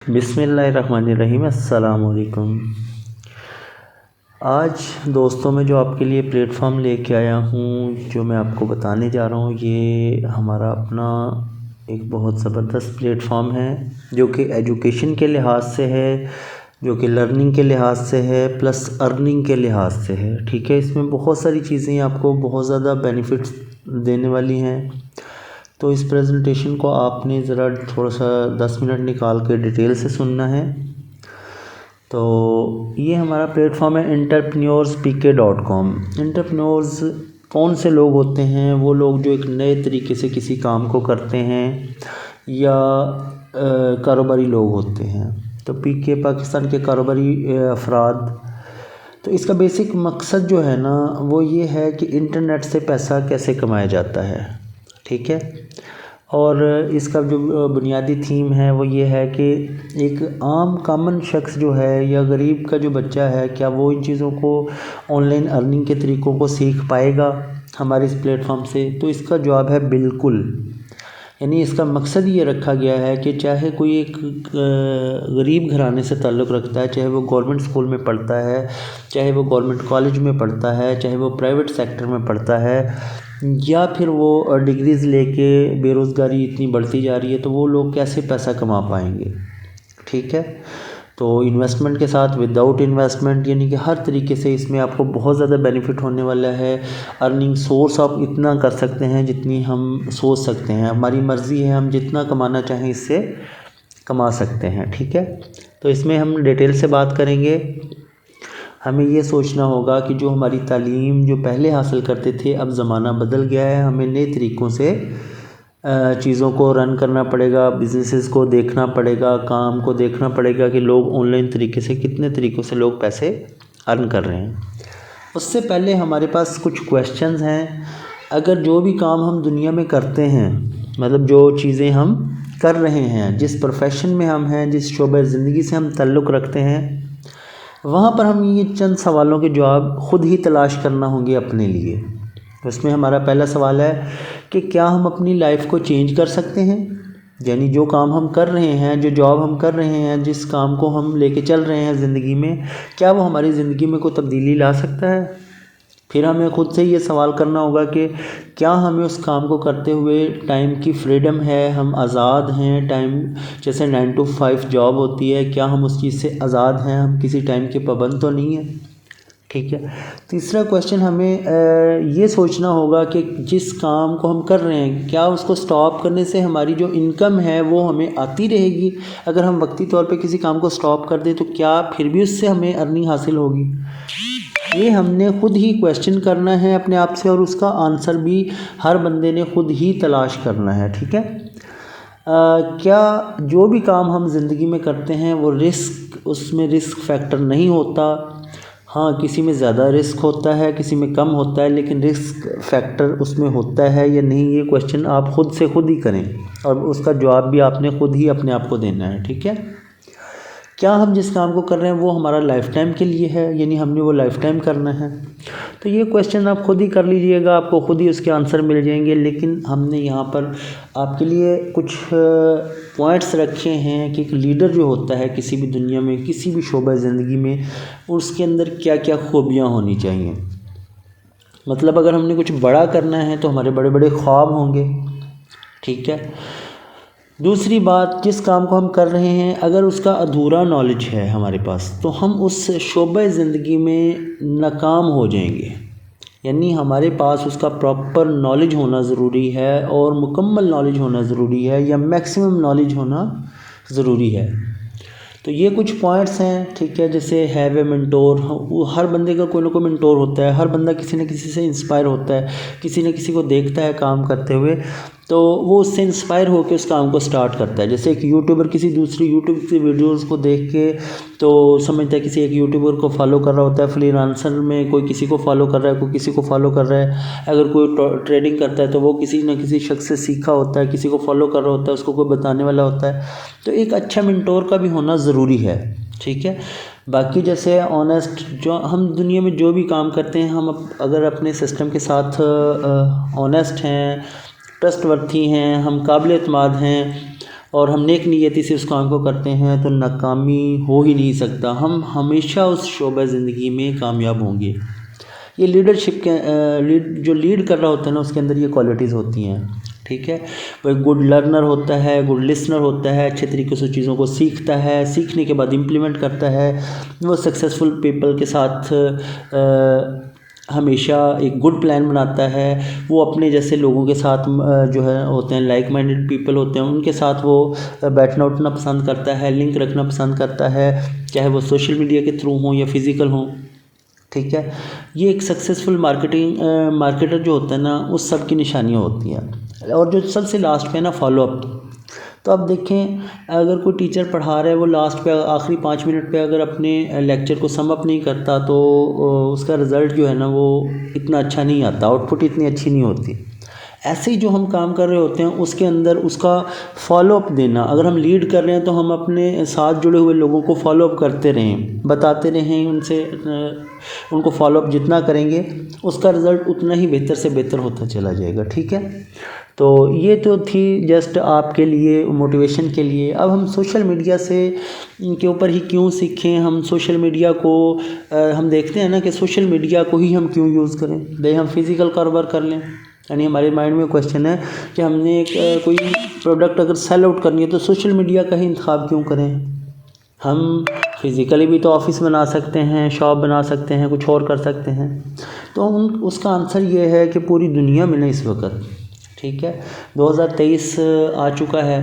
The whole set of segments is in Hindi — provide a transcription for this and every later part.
बिस्मिल्लाहिर्रहमानिर्रहीम। अस्सलाम वालेकुम। आज दोस्तों मैं जो आपके लिए प्लेटफॉर्म लेके आया हूँ, जो मैं आपको बताने जा रहा हूँ, ये हमारा अपना एक बहुत ज़बरदस्त प्लेटफॉर्म है जो कि एजुकेशन के लिहाज से है, जो कि लर्निंग के लिहाज से है, प्लस अर्निंग के लिहाज से है। ठीक है, इसमें बहुत सारी चीज़ें आपको बहुत ज़्यादा बेनिफिट्स देने वाली हैं। तो इस प्रेजेंटेशन को आपने ज़रा थोड़ा सा 10 मिनट निकाल के डिटेल से सुनना है। तो ये हमारा प्लेटफॉर्म है entrepreneurspk.com। एंटरप्रेन्योर्स कौन से लोग होते हैं? वो लोग जो एक नए तरीके से किसी काम को करते हैं या कारोबारी लोग होते हैं। तो पीके पाकिस्तान के कारोबारी अफराद। तो इसका बेसिक मकसद जो है ना, वो ये है कि इंटरनेट से पैसा कैसे कमाया जाता है। ठीक है, और इसका जो बुनियादी थीम है वो ये है कि एक आम कॉमन शख्स जो है या गरीब का जो बच्चा है, क्या वो इन चीज़ों को ऑनलाइन अर्निंग के तरीक़ों को सीख पाएगा हमारे इस प्लेटफॉर्म से? तो इसका जवाब है बिल्कुल। यानी इसका मकसद ये रखा गया है कि चाहे कोई एक गरीब घराने से ताल्लुक़ रखता है, चाहे वो गवर्नमेंट स्कूल में पढ़ता है, चाहे वो गवर्नमेंट कॉलेज में पढ़ता है, चाहे वो प्राइवेट सेक्टर में पढ़ता है, या फिर वो डिग्रीज़ लेके बेरोज़गारी इतनी बढ़ती जा रही है, तो वो लोग कैसे पैसा कमा पाएंगे। ठीक है, तो इन्वेस्टमेंट के साथ विदाउट इन्वेस्टमेंट, यानी कि हर तरीके से इसमें आपको बहुत ज़्यादा बेनिफिट होने वाला है। अर्निंग सोर्स आप इतना कर सकते हैं जितनी हम सोच सकते हैं, हमारी मर्ज़ी है, हम जितना कमाना चाहें इससे कमा सकते हैं। ठीक है, तो इसमें हम डिटेल से बात करेंगे। हमें ये सोचना होगा कि जो हमारी तालीम जो पहले हासिल करते थे, अब ज़माना बदल गया है, हमें नए तरीक़ों से चीज़ों को रन करना पड़ेगा, बिज़नेसेस को देखना पड़ेगा, काम को देखना पड़ेगा कि लोग ऑनलाइन तरीके से कितने तरीक़ों से लोग पैसे अर्न कर रहे हैं। उससे पहले हमारे पास कुछ क्वेश्चंस हैं। अगर जो भी काम हम दुनिया में करते हैं, मतलब जो चीज़ें हम कर रहे हैं, जिस प्रोफेशन में हम हैं, जिस शोबे ज़िंदगी से हम ताल्लुक़ रखते हैं, वहाँ पर हम ये चंद सवालों के जवाब ख़ुद ही तलाश करना होंगे अपने लिए। उसमें हमारा पहला सवाल है कि क्या हम अपनी लाइफ को चेंज कर सकते हैं? यानी जो काम हम कर रहे हैं, जो जॉब हम कर रहे हैं, जिस काम को हम लेके चल रहे हैं ज़िंदगी में, क्या वो हमारी ज़िंदगी में कोई तब्दीली ला सकता है? फिर हमें ख़ुद से ये सवाल करना होगा कि क्या हमें उस काम को करते हुए टाइम की फ्रीडम है, हम आज़ाद हैं? टाइम जैसे 9 to 5 जॉब होती है, क्या हम उस चीज़ से आज़ाद हैं? हम किसी टाइम के पाबंद तो नहीं हैं। ठीक है, तीसरा क्वेश्चन हमें ये सोचना होगा कि जिस काम को हम कर रहे हैं, क्या उसको स्टॉप करने से हमारी जो इनकम है वो हमें आती रहेगी? अगर हम वक्ती तौर पे किसी काम को स्टॉप कर दें तो क्या फिर भी उससे हमें अर्निंग हासिल होगी? ये हमने ख़ुद ही क्वेश्चन करना है अपने आप से, और उसका आंसर भी हर बंदे ने ख़ुद ही तलाश करना है। ठीक है, क्या जो भी काम हम ज़िंदगी में करते हैं वो उसमें रिस्क फैक्टर नहीं होता? हाँ, किसी में ज़्यादा रिस्क होता है, किसी में कम होता है, लेकिन रिस्क फैक्टर उसमें होता है या नहीं, ये क्वेश्चन आप ख़ुद से ख़ुद ही करें, और उसका जवाब भी आपने ख़ुद ही अपने आप को देना है। ठीक है, क्या हम जिस काम को कर रहे हैं वो हमारा लाइफ टाइम के लिए है, यानी हमने वो लाइफ टाइम करना है? तो ये क्वेश्चन आप ख़ुद ही कर लीजिएगा, आपको ख़ुद ही उसके आंसर मिल जाएंगे। लेकिन हमने यहाँ पर आपके लिए कुछ पॉइंट्स रखे हैं कि एक लीडर जो होता है किसी भी दुनिया में, किसी भी शोबा ज़िंदगी में, उसके अंदर क्या क्या खूबियाँ होनी चाहिए। मतलब अगर हमने कुछ बड़ा करना है तो हमारे बड़े बड़े ख्वाब होंगे। ठीक है, दूसरी बात, जिस काम को हम कर रहे हैं अगर उसका अधूरा नॉलेज है हमारे पास, तो हम उस शोबे ज़िंदगी में नाकाम हो जाएंगे। यानी हमारे पास उसका प्रॉपर नॉलेज होना ज़रूरी है, और मुकम्मल नॉलेज होना ज़रूरी है, या मैक्सिमम नॉलेज होना ज़रूरी है। तो ये कुछ पॉइंट्स हैं। ठीक है, जैसे हैव ए मेंटोर, वो हर बंदे का कोई ना कोई मेंटोर होता है। हर बंदा किसी न किसी से इंस्पायर होता है, किसी न किसी को देखता है काम करते हुए, तो वो उससे इंस्पायर होकर उस काम को स्टार्ट करता है। जैसे एक यूट्यूबर किसी दूसरी यूट्यूब की वीडियोस को देख के तो समझता है किसी एक यूट्यूबर को फॉलो कर रहा होता है, फ्रीलांसर में कोई किसी को फॉलो कर रहा है, कोई किसी को फॉलो कर रहा है। अगर कोई ट्रेडिंग करता है तो वो किसी न किसी शख्स से सीखा होता है, किसी को फॉलो कर रहा होता है, उसको कोई बताने वाला होता है। तो एक अच्छा मेंटोर का भी होना ज़रूरी है। ठीक है, बाकी जैसे ऑनेस्ट, जो हम दुनिया में जो भी काम करते हैं, हम अगर अपने सिस्टम के साथ ऑनेस्ट हैं, ट्रस्टवर्थी हैं, हम काबिल एतमाद हैं, और हम नेक नीयती से उस काम को करते हैं तो नाकामी हो ही नहीं सकता। हम हमेशा उस शोबे ज़िंदगी में कामयाब होंगे। ये लीडरशिप के जो लीड कर रहा होता है ना, उसके अंदर ये क्वालिटीज़ होती हैं, ठीक है। वो एक गुड लर्नर होता है, गुड लिसनर होता है, अच्छे तरीके से चीज़ों को सीखता है, सीखने के बाद इम्प्लीमेंट करता है। वो सक्सेसफुल पीपल के साथ हमेशा एक गुड प्लान बनाता है। वो अपने जैसे लोगों के साथ जो है होते हैं, लाइक माइंडेड पीपल होते हैं, उनके साथ वो बैठना उठना पसंद करता है, लिंक रखना पसंद करता है, चाहे वो सोशल मीडिया के थ्रू हों या फिज़िकल हों, ठीक है। ये एक सक्सेसफुल मार्केटर जो होता है ना, उस सब की निशानियाँ होती हैं। और जो सबसे लास्ट पे है ना, फॉलोअप। तो अब देखें, अगर कोई टीचर पढ़ा रहा है, वो लास्ट पे आखिरी 5 मिनट पे अगर अपने लेक्चर को सम अप नहीं करता तो उसका रिज़ल्ट जो है ना वो इतना अच्छा नहीं आता, आउटपुट इतनी अच्छी नहीं होती। ऐसे ही जो हम काम कर रहे होते हैं उसके अंदर उसका फॉलोअप देना, अगर हम लीड कर रहे हैं तो हम अपने साथ जुड़े हुए लोगों को फॉलोअप करते रहें, बताते रहें, उनको फॉलोअप जितना करेंगे उसका रिज़ल्ट उतना ही बेहतर से बेहतर होता चला जाएगा, ठीक है। तो ये तो थी जस्ट आपके लिए मोटिवेशन के लिए। अब हम सोशल मीडिया से के ऊपर ही क्यों सीखें, हम सोशल मीडिया को हम देखते हैं ना कि सोशल मीडिया को ही हम क्यों यूज़ करें। भाई हम फिज़िकल कारोबार कर लें, यानी हमारे माइंड में क्वेश्चन है कि हमने कोई प्रोडक्ट अगर सेल आउट करनी है तो सोशल मीडिया का ही इंतखाब क्यों करें। हम फिज़िकली भी तो ऑफ़िस बना सकते हैं, शॉप बना सकते हैं, कुछ और कर सकते हैं। तो उसका आंसर ये है कि पूरी दुनिया में ना इस वक्त, ठीक है, 2023 आ चुका है,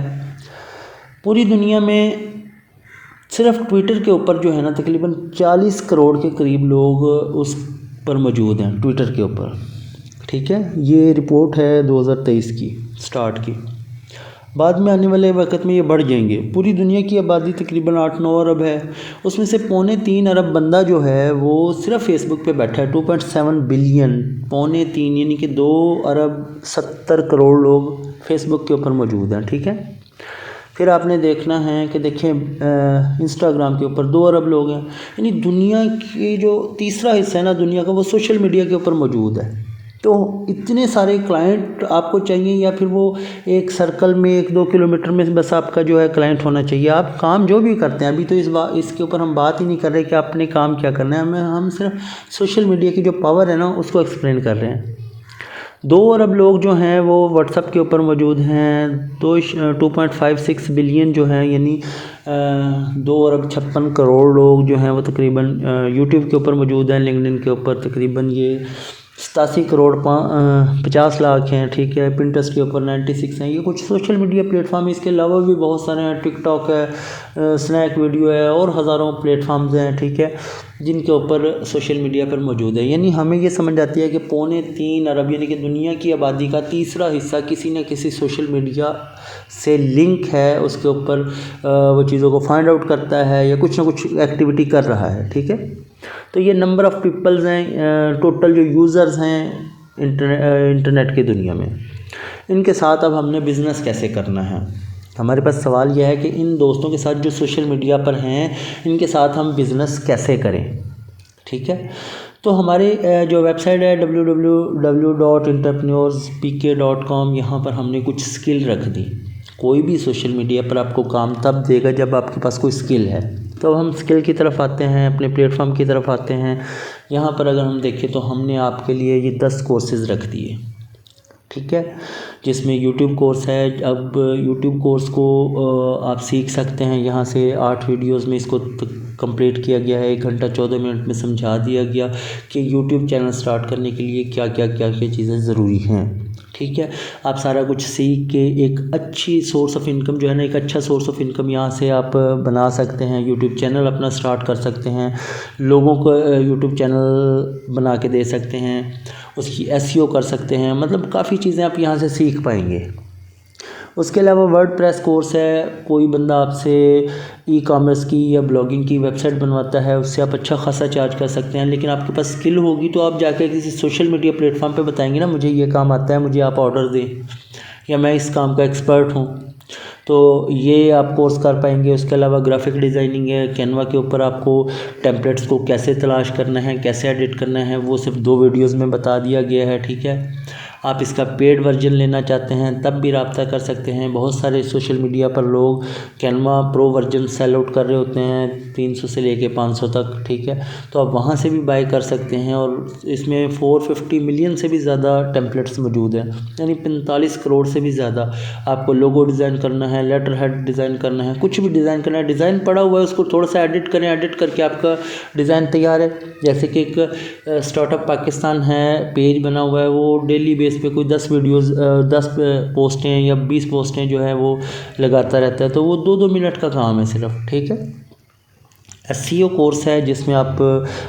पूरी दुनिया में सिर्फ ट्विटर के ऊपर जो है ना तकरीबन 40 करोड़ के करीब लोग उस पर मौजूद हैं, ट्विटर के ऊपर, ठीक है। ये रिपोर्ट है 2023 की स्टार्ट की। बाद में आने वाले वक्त में ये बढ़ जाएंगे। पूरी दुनिया की आबादी तकरीबन 8-9 अरब है, उसमें से 3.25 अरब बंदा जो है वो सिर्फ फेसबुक पे बैठा है। 2.7 बिलियन, 3.25 यानी कि 2 अरब 70 करोड़ लोग फेसबुक के ऊपर मौजूद हैं, ठीक है। फिर आपने देखना है कि देखें इंस्टाग्राम के ऊपर 2 अरब लोग हैं, यानी दुनिया की जो तीसरा हिस्सा है ना दुनिया का, वो सोशल मीडिया के ऊपर मौजूद है। तो इतने सारे क्लाइंट आपको चाहिए, या फिर वो एक सर्कल में 1-2 किलोमीटर में बस आपका जो है क्लाइंट होना चाहिए। आप काम जो भी करते हैं, अभी तो इसके ऊपर हम बात ही नहीं कर रहे कि आपने काम क्या करना है, हम सिर्फ सोशल मीडिया की जो पावर है ना उसको एक्सप्लेन कर रहे हैं। 2 अरब लोग जो हैं वो व्हाट्सएप के ऊपर मौजूद हैं। 2.56 बिलियन जो हैं, यानी 2 अरब 56 करोड़ लोग जो हैं वो तकरीबन यूट्यूब के ऊपर मौजूद हैं। लिंक्डइन के ऊपर तकरीबन ये 87 करोड़ 50 लाख हैं, ठीक है। पिंटरेस्ट के ऊपर 96 हैं। ये कुछ सोशल मीडिया प्लेटफॉर्म है, इसके अलावा भी बहुत सारे हैं, टिकटॉक है, स्नैक वीडियो है, और हज़ारों प्लेटफॉर्म्स हैं, ठीक है, जिनके ऊपर सोशल मीडिया पर मौजूद है। यानी हमें ये समझ आती है कि 3.25 अरब यानी कि दुनिया की आबादी का तीसरा हिस्सा किसी न किसी सोशल मीडिया से लिंक है, उसके ऊपर वो चीज़ों को फाइंड आउट करता है या कुछ ना कुछ एक्टिविटी कर रहा है, ठीक है। तो ये नंबर ऑफ़ पीपल्स हैं, टोटल जो यूज़र्स हैं इंटरनेट की दुनिया में। इनके साथ अब हमने बिज़नेस कैसे करना है। हमारे पास सवाल यह है कि इन दोस्तों के साथ जो सोशल मीडिया पर हैं, इनके साथ हम बिज़नेस कैसे करें, ठीक है। तो हमारी जो वेबसाइट है www.entrepreneurspk.com, यहाँ पर हमने कुछ स्किल रख दी। कोई भी सोशल मीडिया पर आपको काम तब देगा जब आपके पास कोई स्किल है। तो हम स्किल की तरफ आते हैं, अपने प्लेटफॉर्म की तरफ आते हैं। यहाँ पर अगर हम देखें तो हमने आपके लिए ये 10 कोर्सेज़ रख दिए, ठीक है, जिसमें यूट्यूब कोर्स है। अब यूट्यूब कोर्स को आप सीख सकते हैं यहाँ से। 8 वीडियोस में इसको कंप्लीट किया गया है। 1 घंटा 14 मिनट में समझा दिया गया कि यूट्यूब चैनल स्टार्ट करने के लिए क्या क्या चीज़ें ज़रूरी हैं, ठीक है। आप सारा कुछ सीख के एक अच्छी सोर्स ऑफ इनकम जो है ना, एक अच्छा सोर्स ऑफ इनकम यहाँ से आप बना सकते हैं। यूट्यूब चैनल अपना स्टार्ट कर सकते हैं, लोगों को यूट्यूब चैनल बना के दे सकते हैं, उसकी एसईओ कर सकते हैं, मतलब काफ़ी चीज़ें आप यहाँ से सीख पाएंगे। उसके अलावा वर्डप्रेस कोर्स है। कोई बंदा आपसे ई कॉमर्स की या ब्लॉगिंग की वेबसाइट बनवाता है, उससे आप अच्छा खासा चार्ज कर सकते हैं। लेकिन आपके पास स्किल होगी तो आप जाकर किसी सोशल मीडिया प्लेटफॉर्म पे बताएंगे ना, मुझे ये काम आता है, मुझे आप ऑर्डर दें, या मैं इस काम का एक्सपर्ट हूँ, तो ये आप कोर्स कर पाएंगे। उसके अलावा ग्राफिक डिज़ाइनिंग है। कैनवा के ऊपर आपको टेम्पलेट्स को कैसे तलाश करना है, कैसे एडिट करना है, वो सिर्फ 2 वीडियोज़ में बता दिया गया है, ठीक है। आप इसका पेड वर्जन लेना चाहते हैं तब भी रब्ता कर सकते हैं। बहुत सारे सोशल मीडिया पर लोग Canva pro version sell out कर रहे होते हैं 300 से लेके 500 तक, ठीक है। तो आप वहाँ से भी बाय कर सकते हैं और इसमें 450 मिलियन से भी ज़्यादा टेम्पलेट्स मौजूद हैं, यानी 45 करोड़ से भी ज़्यादा। आपको लोगो डिज़ाइन करना है, लेटर हेड डिज़ाइन करना है, कुछ भी डिज़ाइन करना है, डिज़ाइन पड़ा हुआ है उसको थोड़ा सा एडिट करें, एडिट करके आपका डिज़ाइन तैयार है। जैसे कि एक स्टार्टअप पाकिस्तान है, पेज बना हुआ है, वो डेली बेस पे कोई 10 वीडियोस 10 पोस्टें या 20 पोस्टें जो है वो लगाता रहता है, तो वो 2-2 मिनट का काम है सिर्फ, ठीक है। एसईओ कोर्स है जिसमें आप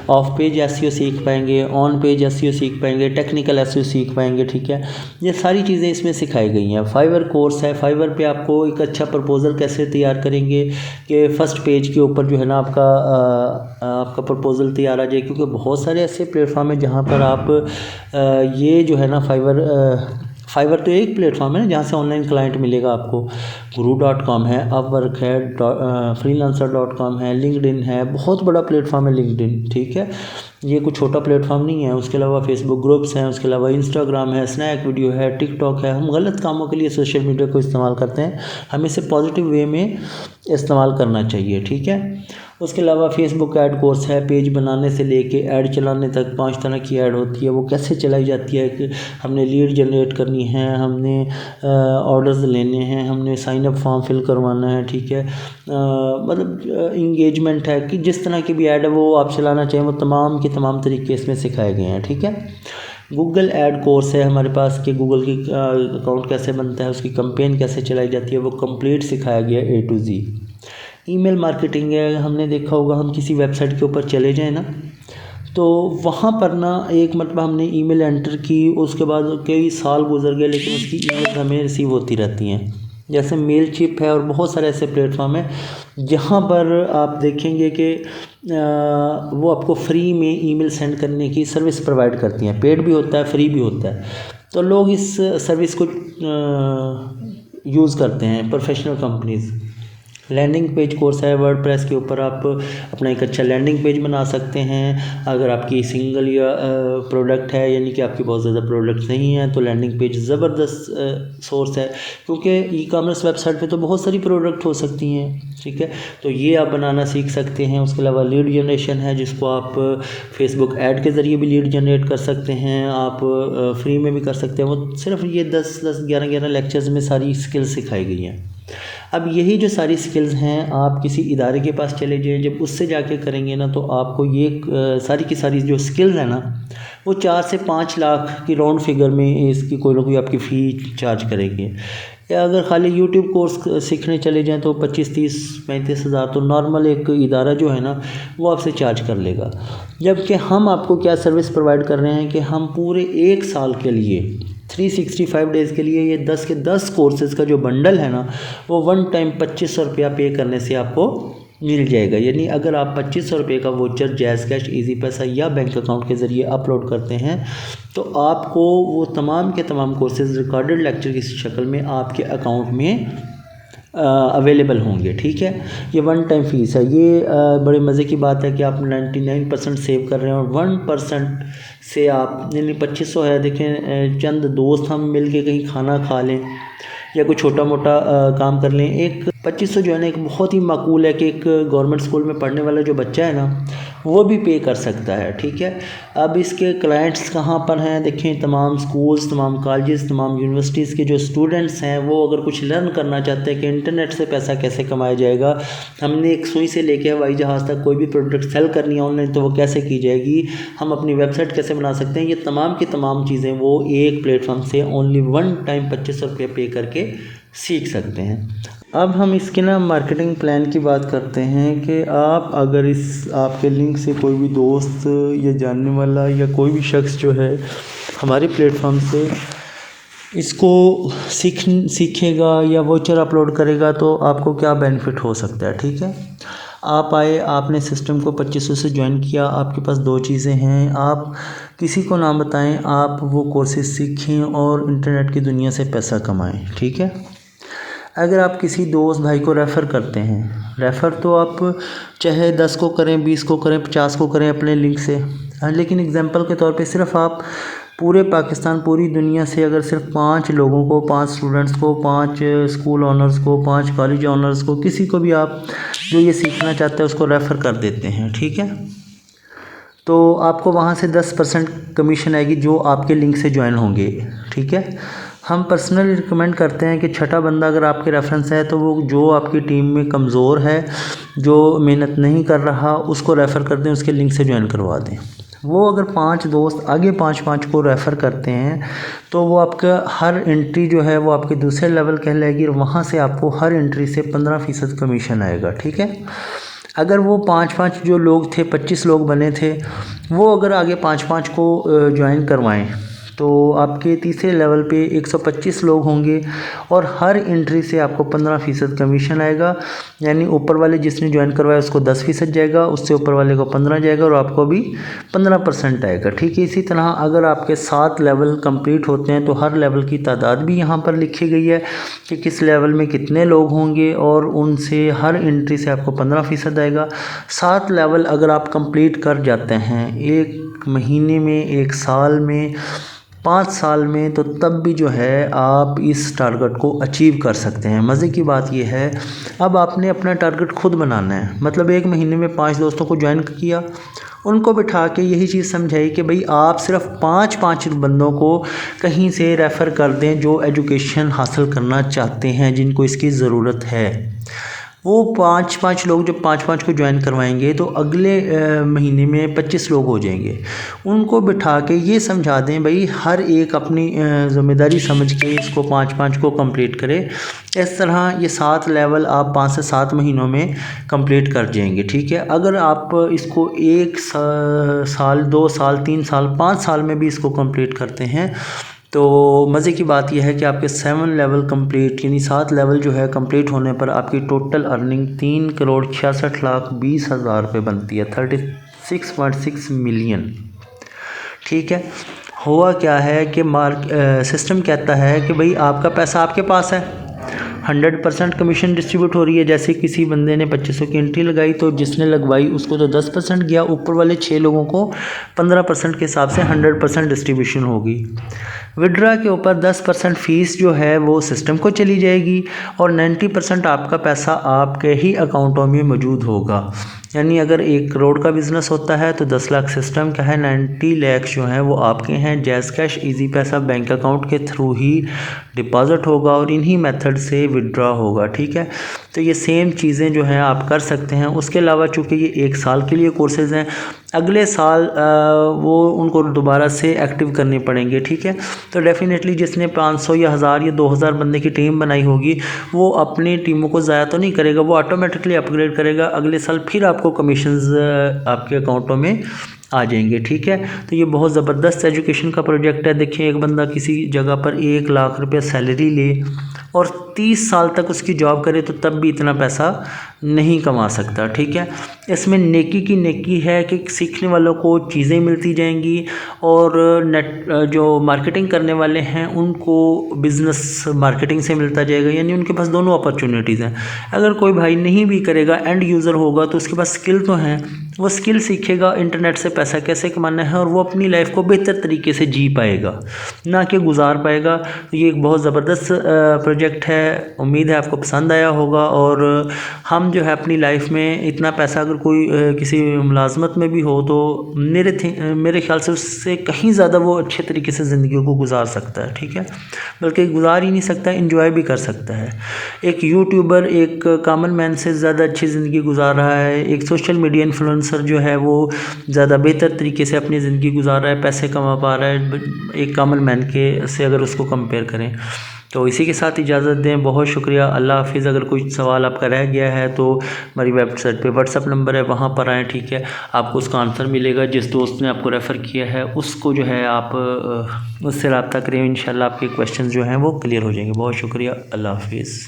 ऑफ पेज एसईओ सीख पाएंगे, ऑन पेज एसईओ सीख पाएंगे, टेक्निकल एसईओ सीख पाएंगे, ठीक है। ये सारी चीज़ें इसमें सिखाई गई हैं। फाइवर कोर्स है, फाइवर पे आपको एक अच्छा प्रपोज़ल कैसे तैयार करेंगे कि फ़र्स्ट पेज के ऊपर जो है ना आपका प्रपोज़ल तैयार आ जाए, क्योंकि बहुत सारे ऐसे प्लेटफॉर्म हैं जहाँ पर आप ये जो है ना फाइवर तो एक प्लेटफॉर्म है ना जहाँ से ऑनलाइन क्लाइंट मिलेगा आपको। guru.com है, अपवर्क है, freelancer.com है, लिंक्डइन है, बहुत बड़ा प्लेटफॉर्म है लिंक्डइन, ठीक है। ये कोई छोटा प्लेटफॉर्म नहीं है। उसके अलावा फेसबुक ग्रुप्स हैं, उसके अलावा इंस्टाग्राम है, स्नैक वीडियो है, टिकटॉक है। हम गलत कामों के लिए सोशल मीडिया को इस्तेमाल करते हैं, हमें इसे पॉजिटिव वे में इस्तेमाल करना चाहिए, ठीक है। उसके अलावा फेसबुक ऐड कोर्स है, पेज बनाने से लेके ऐड चलाने तक 5 तरह की ऐड होती है, वो कैसे चलाई जाती है कि हमने लीड जनरेट करनी है, हमने ऑर्डर्स लेने हैं, हमने साइन अप फॉर्म फिल करवाना है, ठीक है। मतलब इंगेजमेंट है कि जिस तरह की भी ऐड है वो आप चलाना चाहिए, वो तमाम के तमाम तरीके इसमें सिखाए गए हैं, ठीक है। गूगल ऐड कोर्स है हमारे पास कि गूगल की अकाउंट कैसे बनता है, उसकी कैंपेन कैसे चलाई जाती है, वो कंप्लीट सिखाया गया A to Z। Email marketing है, हमने देखा होगा हम किसी वेबसाइट के ऊपर चले जाएं ना तो वहाँ पर ना एक मतलब हमने ईमेल एंटर की, उसके बाद कई साल गुजर गए लेकिन उसकी ईमेल हमें रिसीव होती रहती हैं। जैसे मेल चिप है और बहुत सारे ऐसे प्लेटफॉर्म हैं जहाँ पर आप देखेंगे कि वो आपको फ्री में ईमेल सेंड करने की सर्विस प्रोवाइड करती हैं। पेड भी होता है, फ्री भी होता है, तो लोग इस सर्विस को यूज़ करते हैं, professional companies. Landing page course है, वर्डप्रेस के ऊपर आप अपना एक अच्छा लैंडिंग पेज बना सकते हैं। अगर आपकी सिंगल या प्रोडक्ट है, यानी कि आपकी बहुत ज़्यादा प्रोडक्ट नहीं है, तो लैंडिंग पेज ज़बरदस्त सोर्स है, क्योंकि ई कॉमर्स वेबसाइट पे तो बहुत सारी प्रोडक्ट हो सकती हैं, ठीक है। तो ये आप बनाना सीख सकते हैं। उसके अलावा लीड जनरेशन है, जिसको आप फेसबुक ऐड के ज़रिए भी लीड जनरेट कर सकते हैं, आप फ्री में भी कर सकते हैं। वो सिर्फ ये 10-10 11-11 लेक्चर्स में सारी स्किल्स सिखाई गई हैं। अब यही जो सारी स्किल्स हैं आप किसी इदारे के पास चले जाएं, जब उससे जाके करेंगे ना तो आपको ये सारी की सारी जो स्किल्स हैं ना वो 4 से 5 लाख की राउंड फिगर में इसकी कोई ना कोई आपकी फ़ी चार्ज करेंगे। या अगर खाली यूट्यूब कोर्स सीखने चले जाएं तो 25-30-35 हज़ार तो नॉर्मल एक इदारा जो है ना वो आपसे चार्ज कर लेगा। जबकि हम आपको क्या सर्विस प्रोवाइड कर रहे हैं कि हम पूरे 1 साल के लिए 365 डेज़ के लिए ये 10 के 10 कोर्सेज़ का जो बंडल है ना वो वन टाइम 2500 रुपया पे करने से आपको मिल जाएगा। यानी अगर आप 2500 रुपये का वोचर जैज़ कैश, ईजी पैसा या बैंक अकाउंट के ज़रिए अपलोड करते हैं तो आपको वो तमाम के तमाम कोर्सेज़ रिकॉर्डेड लेक्चर की शक्ल में आपके अकाउंट में अवेलेबल होंगे, ठीक है। ये वन टाइम फ़ीस है। ये बड़े मज़े की बात है कि आप 99% सेव कर रहे हैं और 1% से आप यानी 2500 है। देखें चंद दोस्त हम मिल के कहीं खाना खा लें या कोई छोटा मोटा काम कर लें, एक 2500 जो है ना एक बहुत ही माकूल है कि एक गवर्नमेंट स्कूल में पढ़ने वाला जो बच्चा है ना वो भी पे कर सकता है, ठीक है। अब इसके क्लाइंट्स कहाँ पर हैं देखें, तमाम स्कूल्स, तमाम कॉलेजेस, तमाम यूनिवर्सिटीज़ के जो स्टूडेंट्स हैं वो अगर कुछ लर्न करना चाहते हैं कि इंटरनेट से पैसा कैसे कमाया जाएगा, हमने एक सुई से लेके हवाई जहाज़ तक कोई भी प्रोडक्ट सेल करनी है ऑनलाइन तो वो कैसे की जाएगी, हम अपनी वेबसाइट कैसे बना सकते हैं, ये तमाम की तमाम चीज़ें वो एक प्लेटफॉर्म से ओनली वन टाइम 2500 रुपये पे करके सीख सकते हैं। अब हम इसके ना मार्केटिंग प्लान की बात करते हैं कि आप अगर इस आपके लिंक से कोई भी दोस्त या जानने वाला या कोई भी शख्स जो है हमारे प्लेटफॉर्म से इसको सीखेगा या वोचर अपलोड करेगा तो आपको क्या बेनिफिट हो सकता है, ठीक है। आप आए, आपने सिस्टम को 2500 से ज्वाइन किया, आपके पास 2 चीज़ें हैं, आप किसी को ना बताएं, आप वो कोर्सेज सीखें और इंटरनेट की दुनिया से पैसा कमाएं, ठीक है। अगर आप किसी दोस्त भाई को रेफ़र करते हैं, रेफ़र तो आप चाहे 10 को करें, 20 को करें, 50 को करें अपने लिंक से, लेकिन एग्जांपल के तौर पे सिर्फ आप पूरे पाकिस्तान, पूरी दुनिया से अगर सिर्फ 5 लोगों को, 5 स्टूडेंट्स को, 5 स्कूल ऑनर्स को, 5 कॉलेज ऑनर्स को, किसी को भी आप जो ये सीखना चाहते हैं उसको रेफ़र कर देते हैं, ठीक है, तो आपको वहाँ से 10% कमीशन आएगी जो आपके लिंक से ज्वाइन होंगे, ठीक है। हम पर्सनली रिकमेंड करते हैं कि छठा बंदा अगर आपके रेफरेंस है तो वो जो आपकी टीम में कमज़ोर है, जो मेहनत नहीं कर रहा, उसको रेफ़र कर दें, उसके लिंक से ज्वाइन करवा दें। वो अगर 5 दोस्त आगे 5-5 को रेफ़र करते हैं तो वो आपका हर एंट्री जो है वो आपके दूसरे लेवल कहलाएगी और वहाँ से आपको हर एंट्री से 15% कमीशन आएगा, ठीक है। अगर वो 5-5 जो लोग थे, 25 लोग बने थे, वो अगर आगे 5-5 को ज्वाइन करवाएं तो आपके तीसरे लेवल पे 125 लोग होंगे और हर एंट्री से आपको 15% कमीशन आएगा। यानी ऊपर वाले जिसने ज्वाइन करवाया उसको 10% जाएगा, उससे ऊपर वाले को 15 जाएगा और आपको भी 15% आएगा, ठीक है। इसी तरह अगर आपके 7 लेवल कंप्लीट होते हैं तो हर लेवल की तादाद भी यहाँ पर लिखी गई है कि किस लेवल में कितने लोग होंगे और उनसे हर एंट्री से आपको 15% आएगा। 7 लेवल अगर आप कंप्लीट कर जाते हैं 1 महीने में, 1 साल में, 5 साल में, तो तब भी जो है आप इस टारगेट को अचीव कर सकते हैं। मज़े की बात यह है, अब आपने अपना टारगेट खुद बनाना है। मतलब 1 महीने में 5 दोस्तों को ज्वाइन किया, उनको बिठा के यही चीज़ समझाई कि भाई आप सिर्फ 5-5 बंदों को कहीं से रेफ़र कर दें जो एजुकेशन हासिल करना चाहते हैं, जिनको इसकी ज़रूरत है। वो 5-5 लोग जब 5-5 को ज्वाइन करवाएंगे तो अगले महीने में 25 लोग हो जाएंगे। उनको बिठा के ये समझा दें भाई हर एक अपनी ज़िम्मेदारी समझ के इसको 5-5 को कंप्लीट करे। इस तरह ये 7 लेवल आप 5 से 7 महीनों में कंप्लीट कर जाएंगे, ठीक है। अगर आप इसको 1 साल, 2 साल, 3 साल, 5 साल में भी इसको कंप्लीट करते हैं तो मज़े की बात यह है कि आपके 7 लेवल कंप्लीट, यानी 7 लेवल जो है कंप्लीट होने पर आपकी टोटल अर्निंग 3,66,20,000 रुपये बनती है, 36.6 मिलियन, ठीक है। हुआ क्या है कि सिस्टम कहता है कि भाई आपका पैसा आपके पास है, 100% कमीशन डिस्ट्रीब्यूट हो रही है। जैसे किसी बंदे ने 2500 की एंट्री लगाई तो जिसने लगवाई उसको तो 10% गया, ऊपर वाले 6 लोगों को 15% के हिसाब से 100% डिस्ट्रीब्यूशन होगी। विड्रा के ऊपर 10% फ़ीस जो है वो सिस्टम को चली जाएगी और 90% आपका पैसा आपके ही अकाउंटों में मौजूद होगा। यानी अगर 1 करोड़ का बिज़नेस होता है तो 10 लाख सिस्टम का है, 90 लाख जो हैं वो आपके हैं। जैज़ कैश, इजी पैसा बैंक अकाउंट के थ्रू ही डिपॉज़िट होगा और इन्हीं मेथड से विड्रा होगा, ठीक है। तो ये सेम चीज़ें जो हैं आप कर सकते हैं। उसके अलावा चूँकि ये 1 साल के लिए कोर्सेज़ हैं, अगले साल वो उनको दोबारा से एक्टिव करने पड़ेंगे, ठीक है। तो डेफ़िनेटली जिसने 500 या 1000 या 2000 बंदे की टीम बनाई होगी वो अपनी टीमों को ज़ाया तो नहीं करेगा, वो ऑटोमेटिकली अपग्रेड करेगा। अगले साल फिर आपको कमीशंस आपके अकाउंटों में आ जाएंगे, ठीक है। तो ये बहुत ज़बरदस्त एजुकेशन का प्रोजेक्ट है। देखिए एक बंदा किसी जगह पर 1 लाख रुपये सैलरी ले और 30 साल तक उसकी जॉब करे तो तब भी इतना पैसा नहीं कमा सकता, ठीक है। इसमें नेकी की नेकी है कि सीखने वालों को चीज़ें मिलती जाएंगी और जो मार्केटिंग करने वाले हैं उनको बिज़नेस मार्केटिंग से मिलता जाएगा, यानी उनके पास दोनों अपॉर्चुनिटीज़ हैं। अगर कोई भाई नहीं भी करेगा, एंड यूज़र होगा तो उसके पास स्किल तो हैं, वो स्किल सीखेगा इंटरनेट से पैसा कैसे कमाना है और वो अपनी लाइफ को बेहतर तरीके से जी पाएगा, ना कि गुजार पाएगा। तो ये एक बहुत ज़बरदस्त प्रोजेक्ट है। उम्मीद है आपको पसंद आया होगा और हम जो है अपनी लाइफ में इतना पैसा अगर कोई किसी मुलाजमत में भी हो तो मेरे ख्याल से उससे कहीं ज़्यादा वो अच्छे तरीके से ज़िंदगी को गुजार सकता है, ठीक है। बल्कि गुजार ही नहीं सकता, एंजॉय भी कर सकता है। एक यूट्यूबर एक कॉमन मैन से ज़्यादा अच्छी ज़िंदगी गुजार रहा है, एक सोशल मीडिया इन्फ्लुएंसर जो है वो ज़्यादा बेहतर तरीके से अपनी ज़िंदगी गुजार रहा है, पैसे कमा पा रहा है एक कॉमन मैन के से अगर उसको कंपेयर करें। तो इसी के साथ इजाज़त दें। बहुत शुक्रिया, अल्लाह हाफिज़। अगर कोई सवाल आपका रह गया है तो हमारी वेबसाइट पे व्हाट्सअप नंबर है, वहाँ पर आएँ, ठीक है। आपको उसका आंसर मिलेगा। जिस दोस्त ने आपको रेफ़र किया है उसको जो है आप उससे रब्ता करें, इंशाल्लाह आपके क्वेश्चन जो हैं वो क्लियर हो जाएंगे। बहुत शुक्रिया, अल्लाह हाफिज़।